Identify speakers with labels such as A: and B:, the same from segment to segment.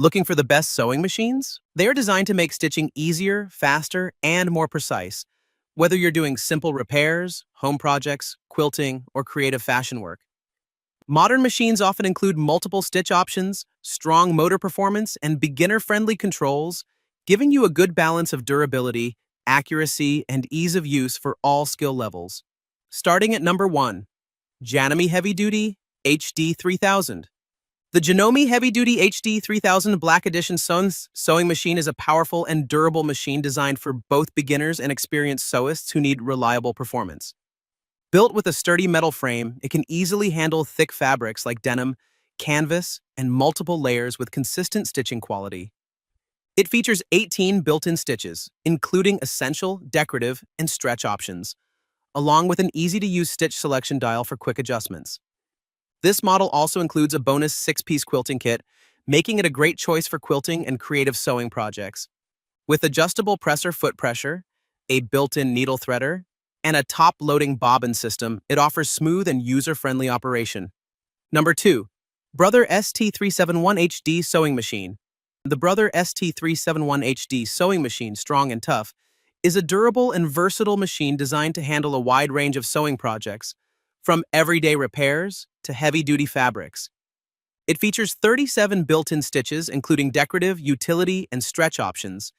A: Looking for the best sewing machines? They are designed to make stitching easier, faster, and more precise, whether you're doing simple repairs, home projects, quilting, or creative fashion work. Modern machines often include multiple stitch options, strong motor performance, and beginner-friendly controls, giving you a good balance of durability, accuracy, and ease of use for all skill levels. Starting at number 1, Janome Heavy Duty HD 3000. The Janome Heavy Duty HD 3000 Black Edition sewing machine is a powerful and durable machine designed for both beginners and experienced sewists who need reliable performance. Built with a sturdy metal frame, it can easily handle thick fabrics like denim, canvas, and multiple layers with consistent stitching quality. It features 18 built-in stitches, including essential, decorative, and stretch options, along with an easy-to-use stitch selection dial for quick adjustments. This model also includes a bonus 6-piece quilting kit, making it a great choice for quilting and creative sewing projects. With adjustable presser foot pressure, a built-in needle threader, and a top-loading bobbin system, it offers smooth and user-friendly operation. Number 2. Brother ST371HD Sewing Machine. The Brother ST371HD Sewing Machine, strong and tough, is a durable and versatile machine designed to handle a wide range of sewing projects, from everyday repairs to heavy-duty fabrics. It features 37 built-in stitches, including decorative, utility, and stretch options,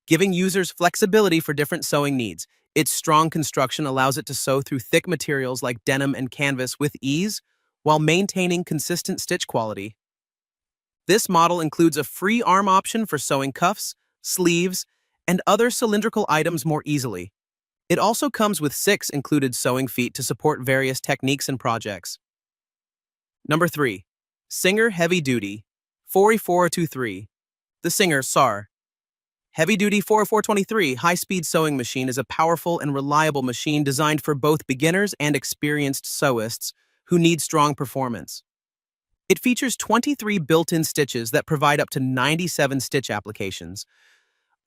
A: giving users flexibility for different sewing needs. Its strong construction allows it to sew through thick materials like denim and canvas with ease, while maintaining consistent stitch quality. This model includes a free arm option for sewing cuffs, sleeves, and other cylindrical items more easily. It also comes with 6 included sewing feet to support various techniques and projects. Number 3. Singer Heavy Duty 40423. The Singer SAR. Heavy Duty 40423 high-speed sewing machine is a powerful and reliable machine designed for both beginners and experienced sewists who need strong performance. It features 23 built-in stitches that provide up to 97 stitch applications,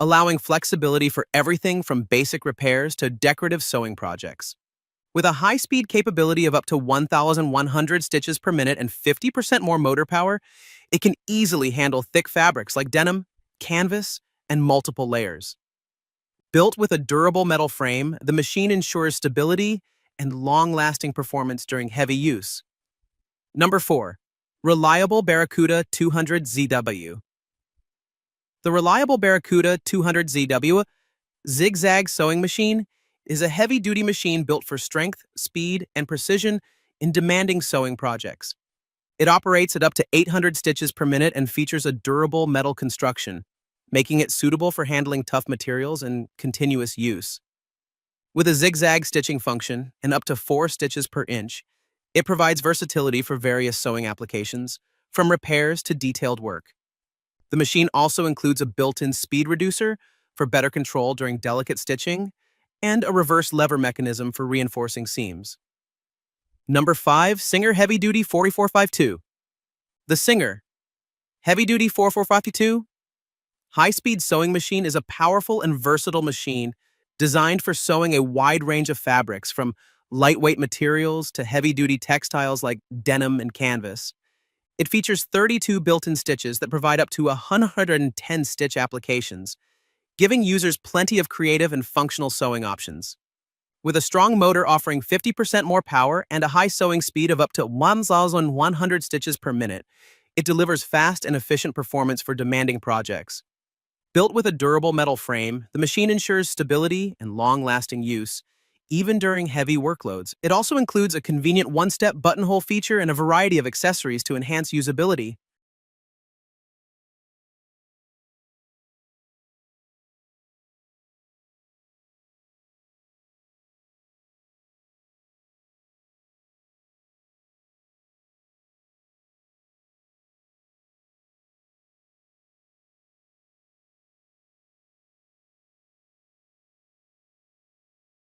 A: allowing flexibility for everything from basic repairs to decorative sewing projects. With a high-speed capability of up to 1,100 stitches per minute and 50% more motor power, it can easily handle thick fabrics like denim, canvas, and multiple layers. Built with a durable metal frame, the machine ensures stability and long-lasting performance during heavy use. Number 4. Reliable Barracuda 200ZW. The Reliable Barracuda 200ZW zigzag sewing machine is a heavy-duty machine built for strength, speed, and precision in demanding sewing projects. It operates at up to 800 stitches per minute and features a durable metal construction, making it suitable for handling tough materials and continuous use. With a zigzag stitching function and up to 4 stitches per inch, it provides versatility for various sewing applications, from repairs to detailed work. The machine also includes a built-in speed reducer for better control during delicate stitching and a reverse lever mechanism for reinforcing seams. Number 5. Singer Heavy Duty 4452. The Singer Heavy Duty 4452 high-speed sewing machine is a powerful and versatile machine designed for sewing a wide range of fabrics, from lightweight materials to heavy-duty textiles like denim and canvas. It features 32 built-in stitches that provide up to 110 stitch applications, giving users plenty of creative and functional sewing options. With a strong motor offering 50% more power and a high sewing speed of up to 1,100 stitches per minute, it delivers fast and efficient performance for demanding projects. Built with a durable metal frame, the machine ensures stability and long-lasting use, even during heavy workloads. It also includes a convenient one-step buttonhole feature and a variety of accessories to enhance usability.